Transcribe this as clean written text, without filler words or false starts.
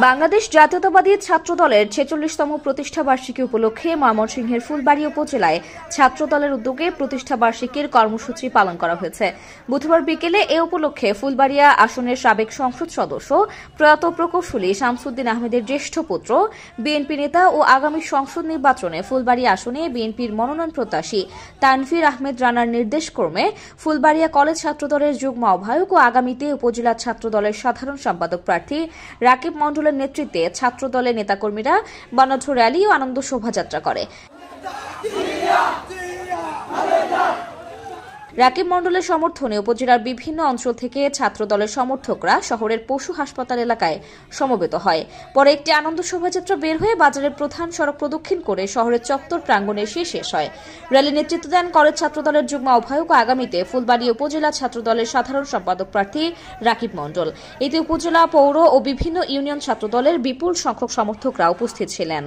বাংলাদেশ জাতীয়তাবাদী ছাত্র দলের ৪৬তম প্রতিষ্ঠা বার্ষিকী উপলক্ষে ময়মনসিংহের ফুলবাড়ী উপজেলায় ছাত্র দলের উদ্যোগে প্রতিষ্ঠা বার্ষিকীর কর্মসূচি পালন করা হয়েছে। বুধবার বিকেলে এ উপলক্ষে ফুলবাড়িয়া আসনের সাবেক সংসদ সদস্য প্রয়াত প্রকৌশলী শামসুদ্দিন আহমেদের জ্যেষ্ঠ পুত্র, বিএনপি নেতা ও আগামী সংসদ নির্বাচনে ফুলবাড়ী আসনে বিএনপির মনোনয়ন প্রত্যাশী তানভীর আহমেদ রানার নির্দেশক্রমে ফুলবাড়িয়া কলেজ ছাত্রদলের যুগ্ম আহ্বায়ক ও আগামীতে উপজেলা ছাত্র দলের সাধারণ সম্পাদক প্রার্থী রাকিব মণ্ডলের নেতৃত্বে ছাত্র দলের নেতাকর্মীরা বর্ণাঢ্য র্যালি ও আনন্দ শোভাযাত্রা করে। রাকিব মণ্ডলের সমর্থনে উপজেলার বিভিন্ন অঞ্চল থেকে ছাত্র দলের সমর্থকরা শহরের পশু হাসপাতাল এলাকায় সমবেত হয়। পরে একটি আনন্দ শোভাযাত্রা বের হয়ে বাজারের প্রধান সড়ক প্রদক্ষিণ করে শহরের চত্বর প্রাঙ্গণে এসে শেষ হয়। র্যালি নেতৃত্ব দেন কলেজ ছাত্র দলের যুগ্ম আহ্বায়ক ও আগামীতে ফুলবাড়ী উপজেলা ছাত্র দলের সাধারণ সম্পাদক প্রার্থী রাকিব মণ্ডল। এতে উপজেলা, পৌর ও বিভিন্ন ইউনিয়ন ছাত্র দলের বিপুল সংখ্যক সমর্থকরা উপস্থিত ছিলেন।